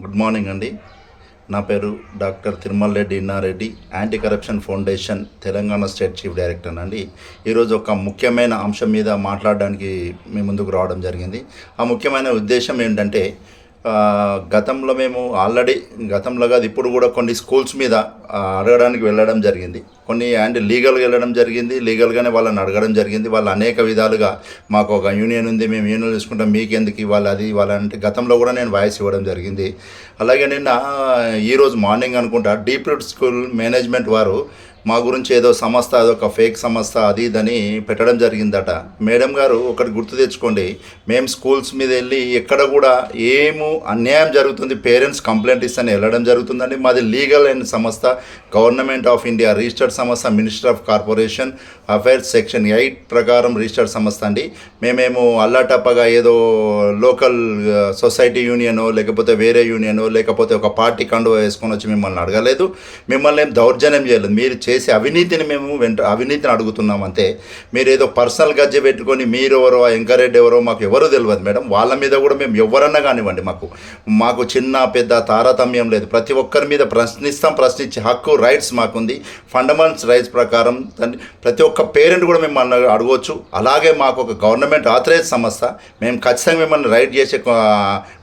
Good morning అండి. నా పేరు doctor Tirumala Reddy Inna Reddy, anti corruption foundation Telangana state chief director అండి. ఈరోజు ఒక ముఖ్యమైన అంశం మీద మాట్లాడడానికి మీ ముందుకు రావడం జరిగింది. ఆ ముఖ్యమైన ఉద్దేశం ఏంటంటే, గతంలో మేము గతంలో కాదు ఇప్పుడు కూడా కొన్ని స్కూల్స్ మీద అడగడానికి వెళ్ళడం జరిగింది. కొన్ని లీగల్గా వెళ్ళడం జరిగింది, లీగల్గానే వాళ్ళని అడగడం జరిగింది. వాళ్ళు అనేక విధాలుగా మాకు ఒక యూనియన్ ఉంది, మేము యూనియన్ తీసుకుంటాం, మీకెందుకు ఇవ్వాలి అది వాళ్ళంటే గతంలో కూడా నేను వాయిస్ ఇవ్వడం జరిగింది. అలాగే నిన్న ఈరోజు మార్నింగ్ అనుకుంటా డీప్ రూట్ స్కూల్ మేనేజ్మెంట్ వారు మా గురించి ఏదో సంస్థ, అదొక ఫేక్ సంస్థ అది ఇదని పెట్టడం జరిగిందట. మేడం గారు ఒకటి గుర్తు తెచ్చుకోండి, మేము స్కూల్స్ మీద వెళ్ళి ఎక్కడ కూడా అన్యాయం జరుగుతుంది, పేరెంట్స్ కంప్లైంట్ ఇస్తేనే వెళ్ళడం జరుగుతుందండి. మాది లీగల్ అయిన సంస్థ, గవర్నమెంట్ ఆఫ్ ఇండియా రిజిస్టర్డ్ సంస్థ, minister of corporation affairs section 8 ప్రకారం రిజిస్టర్డ్ సంస్థ అండి. మేమేమో అల్లాటప్పగా ఏదో లోకల్ సొసైటీ యూనియనో లేకపోతే వేరే యూనియనో లేకపోతే ఒక పార్టీ కండువ వేసుకొని వచ్చి మిమ్మల్ని అడగలేదు, మిమ్మల్ని ఏం దౌర్జన్యం చేయలేదు. మీరు చేసే అవినీతిని మేము అవినీతిని అడుగుతున్నాం అంతే. మీరు ఏదో పర్సనల్ గజ్జె పెట్టుకొని మీరెవరో ఎంకరెడ్డి ఎవరో మాకు ఎవరో తెలియదు మేడం. వాళ్ళ మీద కూడా మేము ఎవరన్నా కానివ్వండి, మాకు చిన్న పెద్ద తారతమ్యం లేదు. ప్రతి ఒక్కరి మీద ప్రశ్నించే హక్కు, రైట్స్ మాకుంది. ఫండమెంటల్ రైట్స్ ప్రకారం ప్రతి ఒక్క పేరెంట్ కూడా మిమ్మల్ని అడగవచ్చు. అలాగే మాకు ఒక గవర్నమెంట్ ఆథరైజ్ సంస్థ, మేము ఖచ్చితంగా మిమ్మల్ని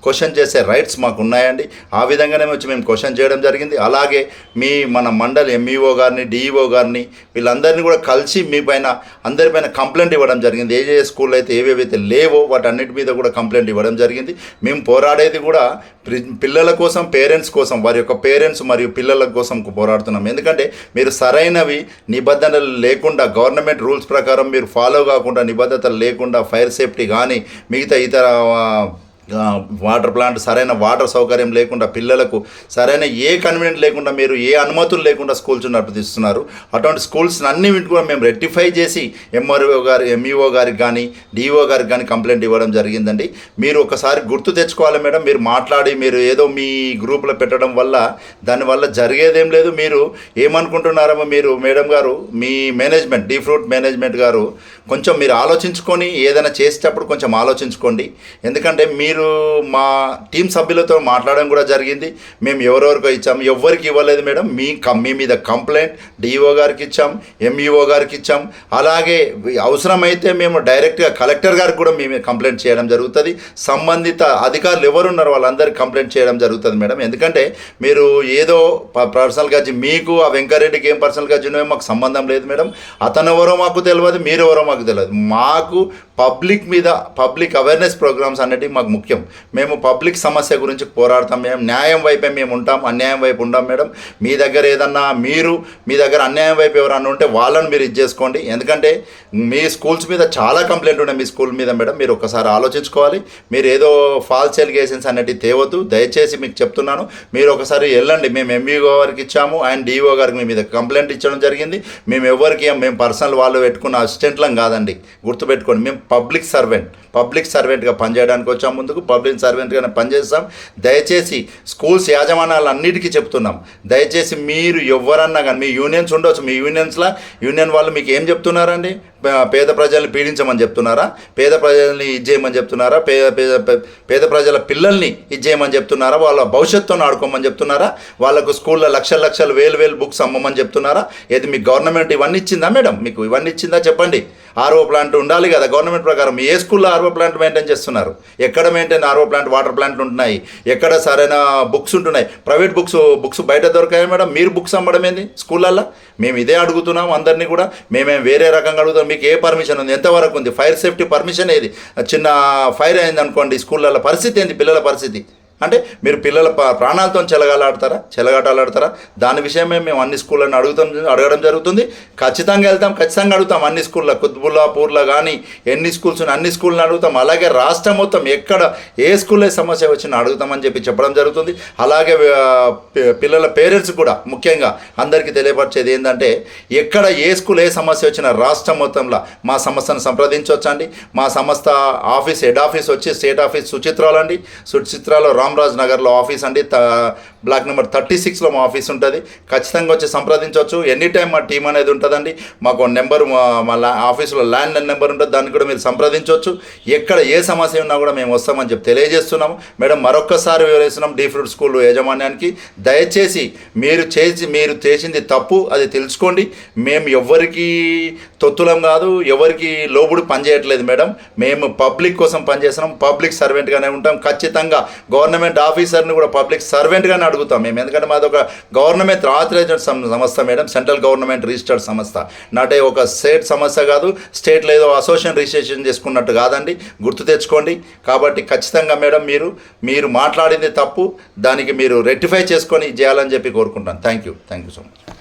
క్వశ్చన్ చేసే రైట్స్ మాకు ఉన్నాయండి. ఆ విధంగానే వచ్చి మేము క్వశ్చన్ చేయడం జరిగింది. అలాగే మన మండలి ఎంఈఓ గారిని, డిఈఓ గారిని, వీళ్ళందరినీ కూడా కలిసి మీ పైన అందరిపైన కంప్లైంట్ ఇవ్వడం జరిగింది. ఏ స్కూల్లో అయితే ఏవేవైతే లేవో వాటన్నిటి మీద కూడా కంప్లైంట్ ఇవ్వడం జరిగింది. మేము పోరాడేది కూడా పిల్లల కోసం, పేరెంట్స్ కోసం, వారి యొక్క పేరెంట్స్ మరియు పిల్లల కోసం పోరాడుతున్నాం. ఎందుకంటే మీరు సరైనవి నిబంధనలు లేకుండా, గవర్నమెంట్ రూల్స్ ప్రకారం మీరు ఫాలో కాకుండా, నిబద్ధతలు లేకుండా, ఫైర్ సేఫ్టీ కానీ మిగతా ఇతర వాటర్ ప్లాంట్ సరైన వాటర్ సౌకర్యం లేకుండా, పిల్లలకు సరైన కన్వీనియంట్ లేకుండా, మీరు అనుమతులు లేకుండా స్కూల్స్ నడిపిస్తున్నారు. అటువంటి స్కూల్స్ అన్నింటిని కూడా మేము రెక్టిఫై చేసి ఎంఈఓ గారికి కానీ డిఓ గారికి కానీ కంప్లైంట్ ఇవ్వడం జరిగిందండి. మీరు ఒకసారి గుర్తు తెచ్చుకోవాలి మేడం. మీరు మాట్లాడి మీరు ఏదో మీ గ్రూప్లో పెట్టడం వల్ల దానివల్ల జరిగేదేం లేదు. మీరు ఏమనుకుంటున్నారో మేడం గారు, మీ మేనేజ్మెంట్, డీప్ రూట్ మేనేజ్మెంట్ గారు కొంచెం మీరు ఆలోచించుకొని ఏదైనా చేసేటప్పుడు కొంచెం ఆలోచించుకోండి. ఎందుకంటే మీరు మా టీం సభ్యులతో మాట్లాడడం కూడా జరిగింది. మేము ఎవరెవరికో ఇచ్చాము, ఎవరికి ఇవ్వలేదు మేడం. మీ మీద కంప్లైంట్ డిఓ గారికి ఇచ్చాం, ఎంఈఓ గారికి ఇచ్చాం. అలాగే అవసరమైతే మేము డైరెక్ట్గా కలెక్టర్ గారికి కూడా మేము కంప్లైంట్ చేయడం జరుగుతుంది. సంబంధిత అధికారులు ఎవరున్నారో వాళ్ళందరికీ కంప్లైంట్ చేయడం జరుగుతుంది మేడం. ఎందుకంటే మీరు ఏదో పర్సనల్గా మీకు ఆ వెంకరెడ్డికి ఏం పర్సనల్గా ఉన్నవో మాకు సంబంధం లేదు మేడం. అతను ఎవరో మాకు తెలియదు, మీరెవరో మాకు తెలియదు. మాకు పబ్లిక్ అవేర్నెస్ ప్రోగ్రామ్స్ అనేటివి మాకు ముఖ్యం. మేము పబ్లిక్ సమస్య గురించి పోరాడతాం. మేము న్యాయం వైపే మేము ఉంటాం, అన్యాయం వైపు ఉంటాం మేడం. మీ దగ్గర మీ దగ్గర అన్యాయం వైపు ఎవరన్నా ఉంటే వాళ్ళని మీరు చేసుకోండి. ఎందుకంటే మీ స్కూల్స్ మీద చాలా కంప్లైంట్ ఉన్నాయి మీ స్కూల్ మీద మేడం. మీరు ఒకసారి ఆలోచించుకోవాలి. మీరు ఏదో ఫాల్స్ ఎలిగేషన్స్ అనేటివి తేవద్దు, దయచేసి మీకు చెప్తున్నాను. మీరు ఒకసారి వెళ్ళండి. మేము ఎంఈఓ గారికి ఇచ్చాము, అండ్ డిఓ గారికి మీ మీద కంప్లైంట్ ఇచ్చడం జరిగింది. మేము మేము పర్సనల్ వాళ్ళు పెట్టుకున్న అసిస్టెంట్లం కాదండి, గుర్తుపెట్టుకోండి. మేము పబ్లిక్ సర్వెంట్గా పనిచేయడానికి వచ్చాం. ముందుకు పబ్లిక్ సర్వెంట్గానే పనిచేస్తాం. దయచేసి స్కూల్స్ యాజమాన్యాలన్నిటికీ చెప్తున్నాం, దయచేసి మీరు ఎవరన్నా కానీ మీ యూనియన్స్ ఉండవచ్చు, మీ యూనియన్ వాళ్ళు మీకు ఏం చెప్తున్నారండి? పేద ప్రజల్ని పీడించమని చెప్తున్నారా? పేద ప్రజల్ని ఇచ్చేయమని చెప్తున్నారా? పేద ప్రజల పిల్లల్ని ఇచ్చేయమని చెప్తున్నారా? వాళ్ళ భవిష్యత్తును ఆడుకోమని చెప్తున్నారా? వాళ్ళకు స్కూల్లో లక్షలు వేలు బుక్స్ అమ్మమని చెప్తున్నారా? ఏది మీ గవర్నమెంట్ ఇవన్నీ ఇచ్చిందా మేడం? మీకు ఇవన్నీ ఇచ్చిందా చెప్పండి. ఆర్ఓ ప్లాంట్ ఉండాలి కదా గవర్నమెంట్ ప్రకారం. ఏ స్కూల్లో ఆర్ఓ ప్లాంట్ మెయింటైన్ చేస్తున్నారు? ఎక్కడ మెయింటైన్ ఆర్ఓ ప్లాంట్, వాటర్ ప్లాంట్లు ఉంటున్నాయి? ఎక్కడ సరైన బుక్స్ ఉంటున్నాయి? ప్రైవేట్ బుక్స్ బయట దొరకాయి మేడం. మీరు బుక్స్ అమ్మడం ఏంది స్కూళ్ళల్లో? మేము ఇదే అడుగుతున్నాం అందరినీ కూడా. మేమేం వేరే రకంగా అడుగుతాం. మీకు ఏ పర్మిషన్ ఉంది? ఎంతవరకు ఉంది? ఫైర్ సేఫ్టీ పర్మిషన్ ఏది? చిన్న ఫైర్ అయింది అనుకోండి స్కూళ్ళల్లో, పరిస్థితి ఏంది? పిల్లల పరిస్థితి అంటే మీరు పిల్లల ప్రాణాలతో చెలగాటాలాడతారా? దాని విషయమే మేము అన్ని స్కూళ్ళని అడగడం జరుగుతుంది. ఖచ్చితంగా ఖచ్చితంగా అడుగుతాం. అన్ని స్కూళ్ళ కుత్బుల్లాపూర్లో కానీ ఎన్ని స్కూల్స్ ఉన్నాయి అన్ని స్కూళ్ళని అడుగుతాం. అలాగే రాష్ట్రం మొత్తం ఎక్కడ ఏ స్కూల్లో సమస్య వచ్చినా అడుగుతామని చెప్పడం జరుగుతుంది. అలాగే పిల్లల పేరెంట్స్ కూడా ముఖ్యంగా అందరికీ తెలియపరిచేది ఏంటంటే, ఎక్కడ ఏ స్కూల్ ఏ సమస్య వచ్చినా రాష్ట్రం మొత్తంలో మా సంస్థను సంప్రదించవచ్చండి. మా సంస్థ హెడ్ ఆఫీస్ వచ్చి స్టేట్ ఆఫీస్ సుచిత్రాలో రామరాజ్ నగర్లో ఆఫీస్ అండి, బ్లాక్ నెంబర్ 36లో మా ఆఫీస్ ఉంటుంది. ఖచ్చితంగా వచ్చి సంప్రదించవచ్చు. ఎనీ టైం మా టీం అనేది ఉంటుందండి. మాకు నెంబర్ మా ఆఫీసులో ల్యాండ్ నెంబర్ ఉంటుంది, దాన్ని కూడా మీరు సంప్రదించవచ్చు. ఎక్కడ ఏ సమస్య ఉన్నా కూడా మేము వస్తామని చెప్పి తెలియజేస్తున్నాము. మేడం, మరొక్కసారి వివరిస్తున్నాం డీ ఫ్రూట్ స్కూల్ యాజమాన్యానికి, దయచేసి మీరు చేసింది తప్పు, అది తెలుసుకోండి. మేము ఎవరికి తొత్తులం కాదు, ఎవరికి లోబుడు పనిచేయట్లేదు మేడం. మేము పబ్లిక్ కోసం పనిచేస్తున్నాం, పబ్లిక్ సర్వెంట్గానే ఉంటాం. ఖచ్చితంగా గవర్నమెంట్ ఆఫీసర్ని కూడా పబ్లిక్ సర్వెంట్గానే అడుగుతాం మేము. ఎందుకంటే మాది ఒక గవర్నమెంట్ ఆథరైజ్డ్ సంస్థ మేడం, సెంట్రల్ గవర్నమెంట్ రిజిస్టర్డ్ సంస్థ. నాటే ఒక స్టేట్ సమస్య కాదు, స్టేట్లో ఏదో అసోసియేషన్ రిజిస్ట్రేషన్ చేసుకున్నట్టు కాదండి, గుర్తు తెచ్చుకోండి. కాబట్టి ఖచ్చితంగా మేడం మీరు మాట్లాడింది తప్పు, దానికి మీరు రెక్టిఫై చేసుకొని చేయాలని చెప్పి కోరుకుంటాను. Thank you so much.